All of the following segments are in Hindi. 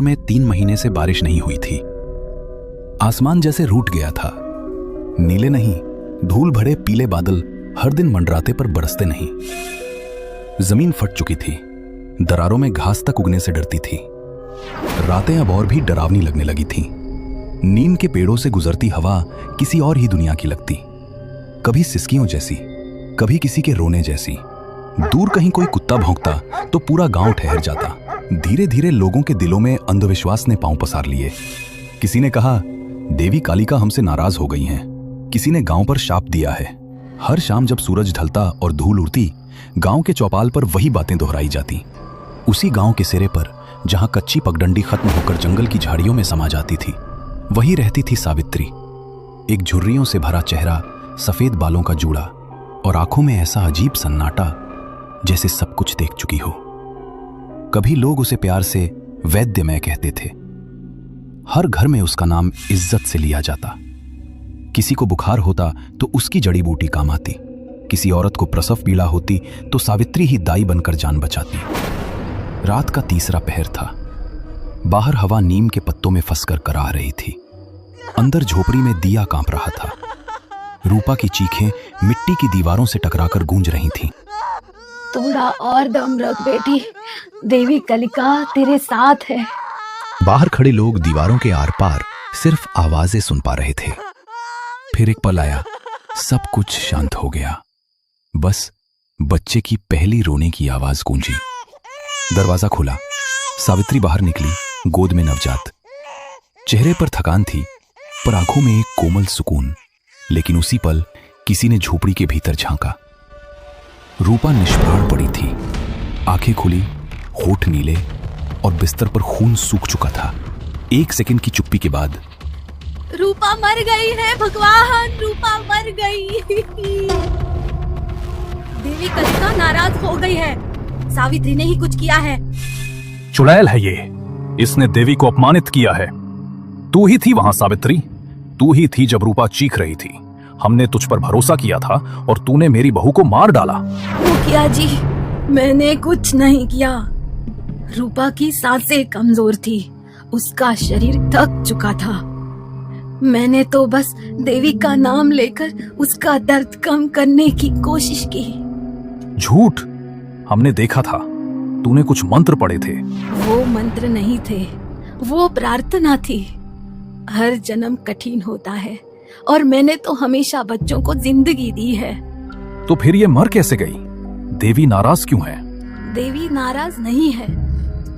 में 3 महीने से बारिश नहीं हुई थी। आसमान जैसे रूठ गया था। नीले नहीं, धूल भरे पीले बादल हर दिन मंडराते पर बरसते नहीं। जमीन फट चुकी थी, दरारों में घास तक उगने से डरती थी। रातें अब और भी डरावनी लगने लगी थीं। नीम के पेड़ों से गुजरती हवा किसी और ही दुनिया की लगती, कभी सिसकियों जैसी, कभी किसी के रोने जैसी। दूर कहीं कोई कुत्ता भौंकता तो पूरा गांव ठहर जाता। धीरे धीरे लोगों के दिलों में अंधविश्वास ने पांव पसार लिए। किसी ने कहा देवी कालिका हमसे नाराज हो गई हैं। किसी ने गांव पर शाप दिया है। हर शाम जब सूरज ढलता और धूल उड़ती, गांव के चौपाल पर वही बातें दोहराई जाती। उसी गांव के सिरे पर जहां कच्ची पगडंडी खत्म होकर जंगल की झाड़ियों में समा जाती थी, वही रहती थी सावित्री। एक झुर्रियों से भरा चेहरा, सफेद बालों का जूड़ा और आंखों में ऐसा अजीब सन्नाटा जैसे सब कुछ देख चुकी हो। कभी लोग उसे प्यार से वैद्यमय कहते थे। हर घर में उसका नाम इज्जत से लिया जाता। किसी को बुखार होता तो उसकी जड़ी बूटी काम आती। किसी औरत को प्रसव पीड़ा होती तो सावित्री ही दाई बनकर जान बचाती। रात का तीसरा पहर था। बाहर हवा नीम के पत्तों में फंसकर कराह रही थी। अंदर झोपड़ी में दिया कांप रहा था। रूपा की चीखें मिट्टी की दीवारों से टकराकर गूंज रही थीं। थोड़ा और दम रख बेटी, देवी कालिका तेरे साथ है। बाहर खड़े लोग दीवारों के आर पार सिर्फ आवाजें सुन पा रहे थे। फिर एक पल आया, सब कुछ शांत हो गया। बस बच्चे की पहली रोने की आवाज गूंजी। दरवाजा खुला, सावित्री बाहर निकली, गोद में नवजात। चेहरे पर थकान थी, पर आंखों में एक कोमल सुकून। लेकिन उसी पल किसी ने झोपड़ी के भीतर झांका। रूपा निष्प्राण पड़ी थी, आंखें खुली, होठ नीले और बिस्तर पर खून सूख चुका था। 1 सेकंड की चुप्पी के बाद, रूपा मर गई है भगवान, रूपा मर गई। देवी कालिका नाराज हो गई है, सावित्री ने ही कुछ किया है। चुड़ैल है ये, इसने देवी को अपमानित किया है। तू ही थी वहां सावित्री, तू ही थी जब रूपा चीख रही थी। हमने तुझ पर भरोसा किया था और तूने मेरी बहू को मार डाला। मुखिया जी, मैंने कुछ नहीं किया। रूपा की सांसें कमजोर थी, उसका शरीर थक चुका था। मैंने तो बस देवी का नाम लेकर उसका दर्द कम करने की कोशिश की। झूठ, हमने देखा था, तूने कुछ मंत्र पढ़े थे। वो मंत्र नहीं थे, वो प्रार्थना थी। हर जन्म कठिन होता है और मैंने तो हमेशा बच्चों को जिंदगी दी है। तो फिर ये मर कैसे गई? देवी नाराज क्यों है? देवी नाराज नहीं है,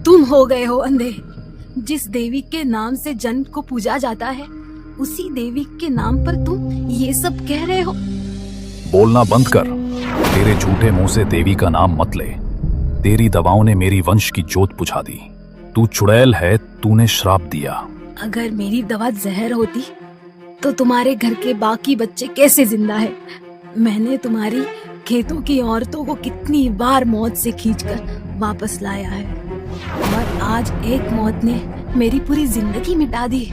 तुम हो गए हो अंधे। जिस देवी के नाम से जन्म को पूजा जाता है, उसी देवी के नाम पर तुम ये सब कह रहे हो। बोलना बंद कर, तेरे झूठे मुंह से देवी का नाम मत ले। तेरी दवाओं ने मेरी वंश की जोत बुझा दी। तू चुड़ैल है, तूने श्राप दिया। अगर मेरी दवा जहर होती तो तुम्हारे घर के बाकी बच्चे कैसे जिंदा है? मैंने तुम्हारी खेतों की औरतों को कितनी बार मौत से खींचकर वापस लाया है, और आज एक मौत ने मेरी पूरी जिंदगी मिटा दी।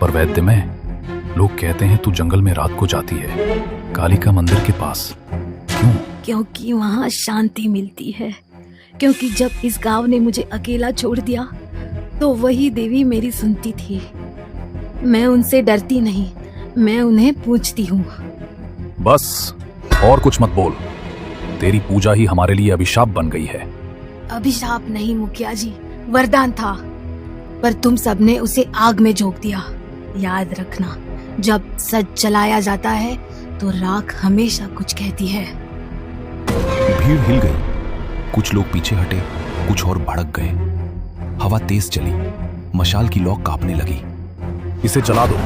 पर वैद्य में लोग कहते हैं तू जंगल में रात को जाती है, कालिका मंदिर के पास। क्यों? क्योंकि वहाँ शांति मिलती है। क्योंकि जब इस गांव ने मुझे अकेला छोड़ दिया तो वही देवी मेरी सुनती थी। मैं उनसे डरती नहीं, मैं उन्हें पूछती हूँ। बस और कुछ मत बोल। तेरी पूजा ही हमारे लिए अभिशाप बन गई है। अभिशाप नहीं मुखिया जी, वरदान था, पर तुम सबने उसे आग में झोंक दिया। याद रखना, जब सच जलाया जाता है तो राख हमेशा कुछ कहती है। भीड़ हिल गई। कुछ लोग पीछे हटे, कुछ और भड़क गए। हवा तेज चली, मशाल की लौ कांपने लगी। इसे जला दो,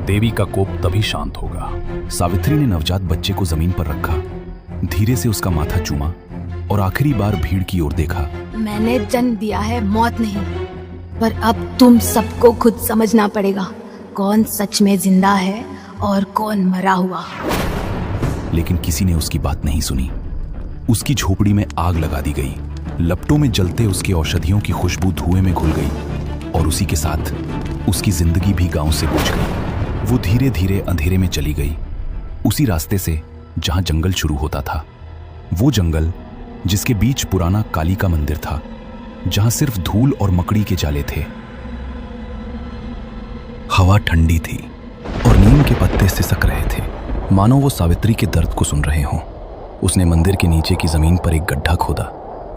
देवी का कोप तभी शांत होगा। सावित्री ने नवजात बच्चे को जमीन पर रखा, धीरे से उसका माथा चूमा और आखिरी बार भीड़ की ओर देखा। मैंने जन्म दिया है, मौत नहीं। पर अब तुम सबको खुद समझना पड़ेगा, कौन सच में जिंदा है और कौन मरा हुआ। लेकिन किसी ने उसकी बात नहीं सुनी। उसकी झोपड़ी में आग लगा दी गई। लपटों में जलते उसके औषधियों की खुशबू धुएं में घुल गई और उसी के साथ उसकी जिंदगी भी गांव से बुझ गई। वो धीरे धीरे अंधेरे में चली गई, उसी रास्ते से जहां जंगल शुरू होता था। वो जंगल जिसके बीच पुराना कालिका मंदिर था, जहां सिर्फ धूल और मकड़ी के जाले थे। हवा ठंडी थी और नीम के पत्ते सिसक रहे थे, मानो वो सावित्री के दर्द को सुन रहे हों। उसने मंदिर के नीचे की जमीन पर एक गड्ढा खोदा।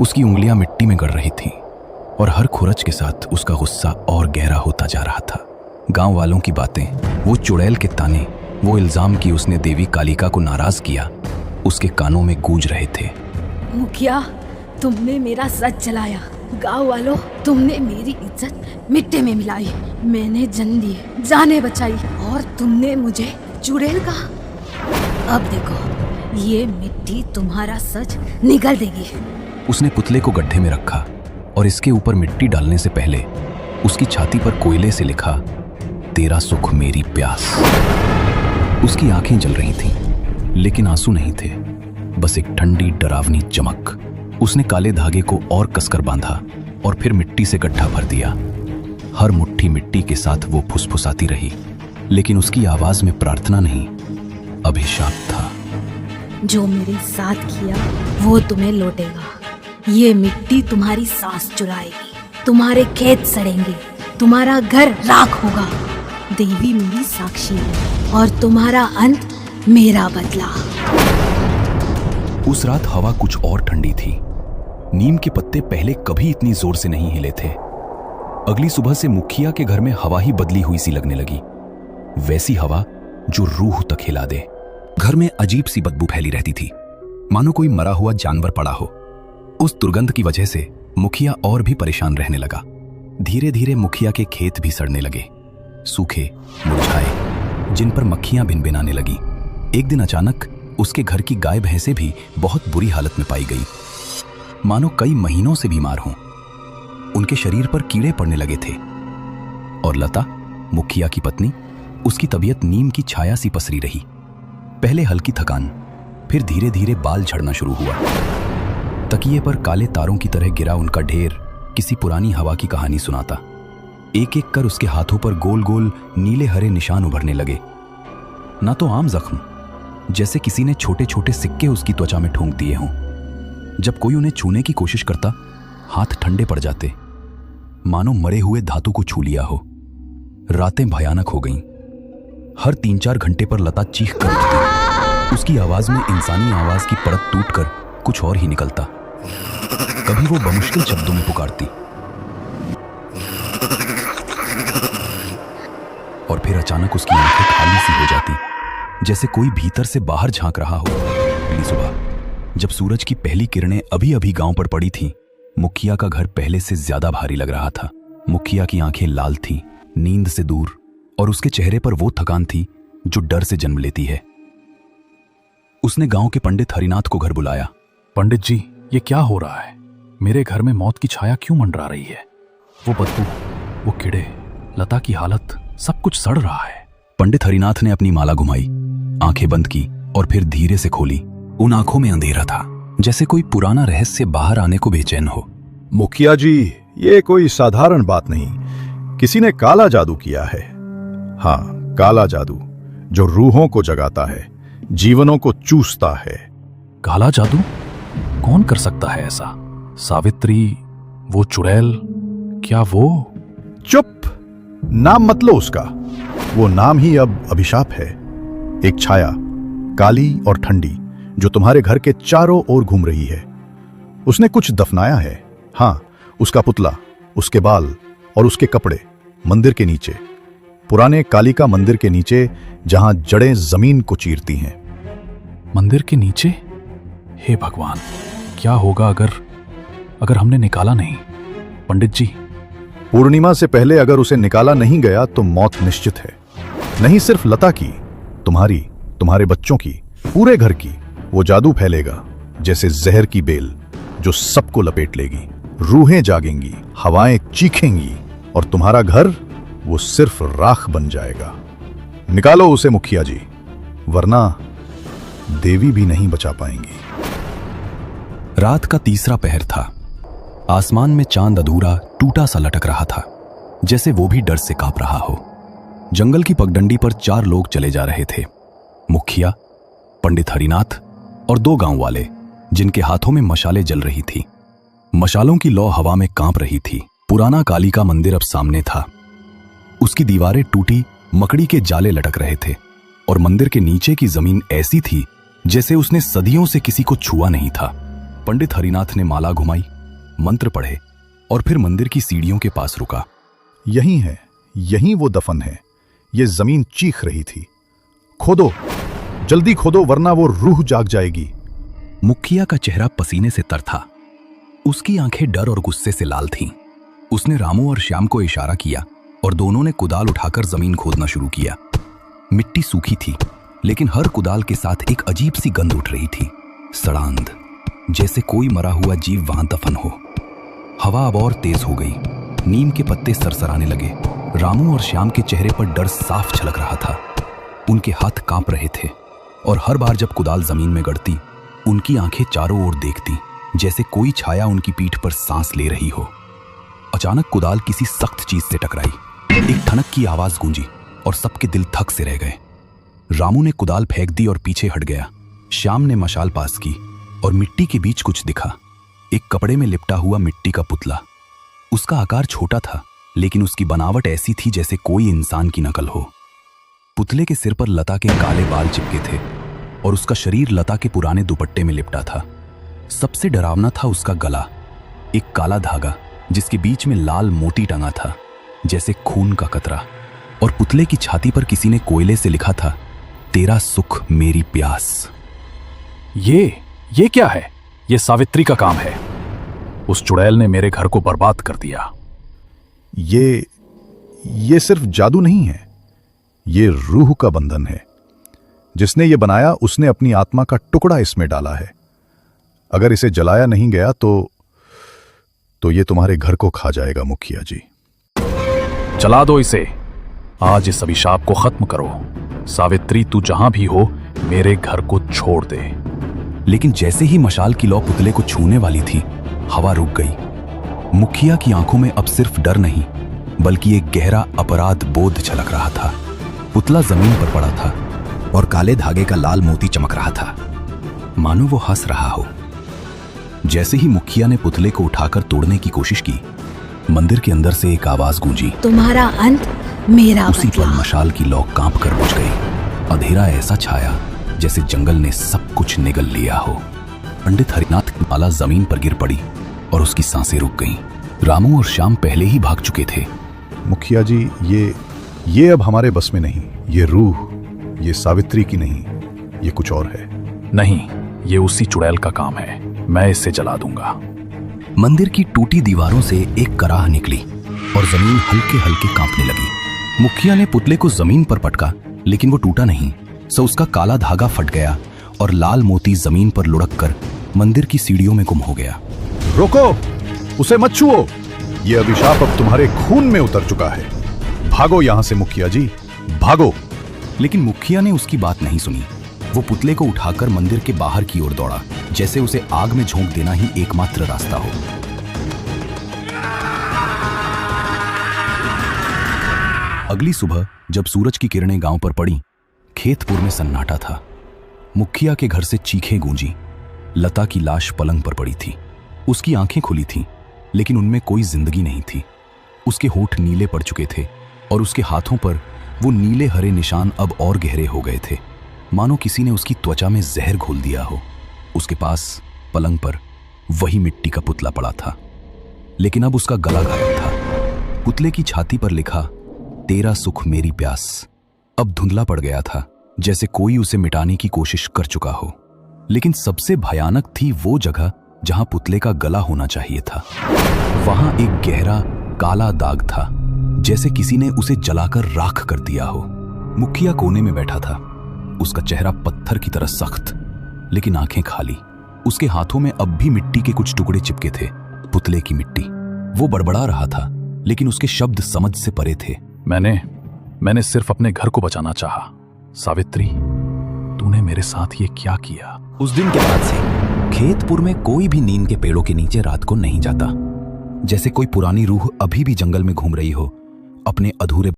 उसकी उंगलियां मिट्टी में गड़ रही थीं और हर खुरच के साथ उसका गुस्सा और गहरा होता जा रहा था। गांव वालों की बातें, वो चुड़ैल के ताने, वो इल्जाम कि उसने देवी कालिका को नाराज किया, उसके कानों में गूंज रहे थे। मुखिया, तुमने मेरा सच जलाया। गांव वालों, तुमने मेरी इज्जत मिट्टी में मिलाई। मैंने जन दी, जाने बचाई, और तुमने मुझे चुड़ैल कहा। अब देखो, ये मिट्टी तुम्हारा सच निगल देगी। उसने पुतले को गड्ढे में रखा और इसके ऊपर मिट्टी डालने से पहले उसकी छाती पर कोयले से लिखा, तेरा सुख मेरी प्यास। उसकी आंखें जल रही थीं, लेकिन आंसू नहीं थे, बस एक ठंडी डरावनी चमक। उसने काले धागे को और कसकर बांधा और फिर मिट्टी से गड्ढा भर दिया। हर मुट्ठी मिट्टी के साथ वो फुसफुसाती रही, लेकिन उसकी आवाज में प्रार्थना नहीं, अभिशाप था। जो मेरे साथ किया वो तुम्हें लौटेगा। ये मिट्टी तुम्हारी सांस चुराएगी, तुम्हारे खेत सड़ेंगे, तुम्हारा घर राख होगा। देवी मेरी साक्षी है और तुम्हारा अंत मेरा बदला। उस रात हवा कुछ और ठंडी थी। नीम के पत्ते पहले कभी इतनी जोर से नहीं हिले थे। अगली सुबह से मुखिया के घर में हवा ही बदली हुई सी लगने लगी, वैसी हवा जो रूह तक हिला दे। घर में अजीब सी बदबू फैली रहती थी, मानो कोई मरा हुआ जानवर पड़ा हो। उस दुर्गंध की वजह से मुखिया और भी परेशान रहने लगा। धीरे धीरे मुखिया के खेत भी सड़ने लगे, सूखे, मुरझाए, जिन पर मक्खियां भिनभिनाने लगी। एक दिन अचानक उसके घर की गाय भैंसें भी बहुत बुरी हालत में पाई गई, मानो कई महीनों से बीमार हों। उनके शरीर पर कीड़े पड़ने लगे थे। और लता, मुखिया की पत्नी, उसकी तबीयत नीम की छाया सी पसरी रही। पहले हल्की थकान, फिर धीरे धीरे बाल झड़ना शुरू हुआ। तकिए पर काले तारों की तरह गिरा उनका ढेर किसी पुरानी हवा की कहानी सुनाता। एक एक कर उसके हाथों पर गोल गोल नीले हरे निशान उभरने लगे। ना तो आम जख्म, जैसे किसी ने छोटे छोटे सिक्के उसकी त्वचा में ठोंक दिए हों। जब कोई उन्हें छूने की कोशिश करता, हाथ ठंडे पड़ जाते, मानो मरे हुए धातु को छू लिया हो। रातें भयानक हो गईं। हर 3-4 घंटे पर लता चीख कर उठती। उसकी आवाज में इंसानी आवाज की परत टूटकर कुछ और ही निकलता। कभी वो बमुश्किल शब्दों में पुकारती और फिर अचानक उसकी आंखें खाली सी हो जाती, जैसे कोई भीतर से बाहर झांक रहा हो। अगली सुबह जब सूरज की पहली किरणें अभी अभी गांव पर पड़ी थीं, मुखिया का घर पहले से ज्यादा भारी लग रहा था। मुखिया की आंखें लाल थीं, नींद से दूर, और उसके चेहरे पर वो थकान थी जो डर से जन्म लेती है। उसने गांव के पंडित हरिनाथ को घर बुलाया। पंडित जी, ये क्या हो रहा है? मेरे घर में मौत की छाया क्यों मंडरा रही है? वो बदबू, वो कीड़े, लता की हालत, सब कुछ सड़ रहा है। पंडित हरिनाथ ने अपनी माला घुमाई, आंखें बंद की और फिर धीरे से खोली। उन आंखों में अंधेरा था, जैसे कोई पुराना रहस्य बाहर आने को बेचैन हो। मुखिया जी, ये कोई साधारण बात नहीं, किसी ने काला जादू किया है। हाँ, काला जादू जो रूहों को जगाता है, जीवनों को चूसता है। काला जादू? कौन कर सकता है ऐसा? सावित्री, वो चुड़ैल, क्या वो? चुप, नाम मत लो उसका। वो नाम ही अब अभिशाप है। एक छाया, काली और ठंडी, जो तुम्हारे घर के चारों ओर घूम रही है। उसने कुछ दफनाया है। हाँ, उसका पुतला, उसके बाल और उसके कपड़े मंदिर के नीचे, पुराने कालिका मंदिर के नीचे, जहां जड़ें जमीन को चीरती हैं। मंदिर के नीचे? हे भगवान, क्या होगा अगर हमने निकाला नहीं? पंडित जी, पूर्णिमा से पहले अगर उसे निकाला नहीं गया तो मौत निश्चित है। नहीं सिर्फ लता की, तुम्हारी, तुम्हारे बच्चों की, पूरे घर की। वो जादू फैलेगा जैसे जहर की बेल, जो सबको लपेट लेगी। रूहें जागेंगी, हवाएं चीखेंगी, और तुम्हारा घर वो सिर्फ राख बन जाएगा। निकालो उसे मुखिया जी, वरना देवी भी नहीं बचा पाएंगी। रात का तीसरा पहर था। आसमान में चांद अधूरा टूटा सा लटक रहा था, जैसे वो भी डर से कांप रहा हो। जंगल की पगडंडी पर 4 लोग चले जा रहे थे, मुखिया, पंडित हरिनाथ और 2 गांव वाले, जिनके हाथों में मशालें जल रही थी। मशालों की लौ हवा में कांप रही थी। पुराना कालिका मंदिर अब सामने था। उसकी दीवारें टूटी मकड़ी के जाले लटक रहे थे और मंदिर के नीचे की जमीन ऐसी थी जैसे उसने सदियों से किसी को छुआ नहीं था। पंडित हरिनाथ ने माला घुमाई, मंत्र पढ़े और फिर मंदिर की सीढ़ियों के पास रुका। यहीं है, यहीं वो दफन है। ये जमीन चीख रही थी, खोदो, जल्दी खोदो वरना वो रूह जाग जाएगी। मुखिया का चेहरा पसीने से तर था। उसकी आंखें डर और गुस्से से लाल थीं। उसने रामू और श्याम को इशारा किया और दोनों ने कुदाल उठाकर जमीन खोदना शुरू किया। मिट्टी सूखी थी, लेकिन हर कुदाल के साथ एक अजीब सी गंध उठ रही थी, सड़ांध, जैसे कोई मरा हुआ जीव वहां दफन हो। हवा अब और तेज हो गई, नीम के पत्ते सरसराने लगे। रामू और श्याम के चेहरे पर डर साफ झलक रहा था। उनके हाथ कांप रहे थे और हर बार जब कुदाल जमीन में गड़ती, उनकी आंखें चारों ओर देखती, जैसे कोई छाया उनकी पीठ पर सांस ले रही हो। अचानक कुदाल किसी सख्त चीज से टकराई। एक ठनक की आवाज गूंजी और सबके दिल थक से रह गए। रामू ने कुदाल फेंक दी और पीछे हट गया। श्याम ने मशाल पास की और मिट्टी के बीच कुछ दिखा। एक कपड़े में लिपटा हुआ मिट्टी का पुतला। उसका आकार छोटा था, लेकिन उसकी बनावट ऐसी थी जैसे कोई इंसान की नकल हो। पुतले के सिर पर लता के काले बाल चिपके थे और उसका शरीर लता के पुराने दुपट्टे में लिपटा था। सबसे डरावना था उसका गला, एक काला धागा जिसके बीच में लाल मोती टंगा था, जैसे खून का कतरा। और पुतले की छाती पर किसी ने कोयले से लिखा था, तेरा सुख मेरी प्यास। ये क्या है? ये सावित्री का काम है। उस चुड़ैल ने मेरे घर को बर्बाद कर दिया। ये सिर्फ जादू नहीं है, ये रूह का बंधन है। जिसने ये बनाया उसने अपनी आत्मा का टुकड़ा इसमें डाला है। अगर इसे जलाया नहीं गया तो ये तुम्हारे घर को खा जाएगा मुखिया जी। जला दो इसे। आज इस अभिशाप को खत्म करो। सावित्री, तू जहां भी हो, मेरे घर को छोड़ दे। लेकिन जैसे ही मशाल की लौ पुतले को छूने वाली थी, हवा रुक गई। मुखिया की आंखों में अब सिर्फ डर नहीं, बल्कि एक गहरा अपराध बोध झलक रहा था। पुतला जमीन पर पड़ा था और काले धागे का लाल मोती चमक रहा था, मानो वो हंस रहा हो। जैसे ही मुखिया ने पुतले को उठाकर तोड़ने की कोशिश की, मंदिर के अंदर से एक आवाज गूंजी, तुम्हारा अंत मेरा उसी पल बदला। मशाल की लौ कांप कर बुझ गई। अंधेरा ऐसा छाया जैसे जंगल ने सब कुछ निगल लिया हो। पंडित हरिनाथ की माला जमीन पर गिर पड़ी और उसकी सांसें रुक गईं। रामू और श्याम पहले ही भाग चुके थे। मुखिया जी, ये अब हमारे बस में नहीं। ये रूह, ये सावित्री की नहीं, ये कुछ और है। नहीं, ये उसी चुड़ैल का काम है। मैं इसे जला दूंगा। मंदिर की टूटी दीवारों से एक कराह निकली और जमीन हल्के हल्के कांपने लगी। मुखिया ने पुतले को जमीन पर पटका, लेकिन वो टूटा नहीं। सो उसका काला धागा फट गया और लाल मोती जमीन पर लुढ़ककर मंदिर की सीढ़ियों में गुम हो गया। रोको, उसे मत छुओ। ये अभिशाप अब तुम्हारे खून में उतर चुका है। भागो यहां से मुखिया जी, भागो। लेकिन मुखिया ने उसकी बात नहीं सुनी। वो पुतले को उठाकर मंदिर के बाहर की ओर दौड़ा, जैसे उसे आग में झोंक देना ही एकमात्र रास्ता हो। अगली सुबह जब सूरज की किरणें गांव पर पड़ी, खेतपुर में सन्नाटा था। मुखिया के घर से चीखें गूंजी। लता की लाश पलंग पर पड़ी थी। उसकी आंखें खुली थीं, लेकिन उनमें कोई जिंदगी नहीं थी। उसके होठ नीले पड़ चुके थे और उसके हाथों पर वो नीले हरे निशान अब और गहरे हो गए थे, मानो किसी ने उसकी त्वचा में जहर घोल दिया हो। उसके पास पलंग पर वही मिट्टी का पुतला पड़ा था, लेकिन अब उसका गला घायल था। पुतले की छाती पर लिखा, तेरा सुख मेरी प्यास, अब धुंधला पड़ गया था, जैसे कोई उसे मिटाने की कोशिश कर चुका हो। लेकिन सबसे भयानक थी वो जगह जहां पुतले का गला होना चाहिए था। वहां एक गहरा काला दाग था, जैसे किसी ने उसे जलाकर राख कर दिया हो। मुखिया कोने में बैठा था, उसका चेहरा पत्थर की तरह सख्त, लेकिन आंखें खाली। उसके हाथों में अब भी मिट्टी के कुछ टुकड़े चिपके थे, पुतले की मिट्टी। वो बड़बड़ा रहा था, लेकिन उसके शब्द समझ से परे थे। मैंने सिर्फ अपने घर को बचाना चाहा। सावित्री, तूने मेरे साथ ये क्या किया? उस दिन के बाद से खेतपुर में कोई भी नीम के पेड़ों के नीचे रात को नहीं जाता, जैसे कोई पुरानी रूह अभी भी जंगल में घूम रही हो, अपने अधूरे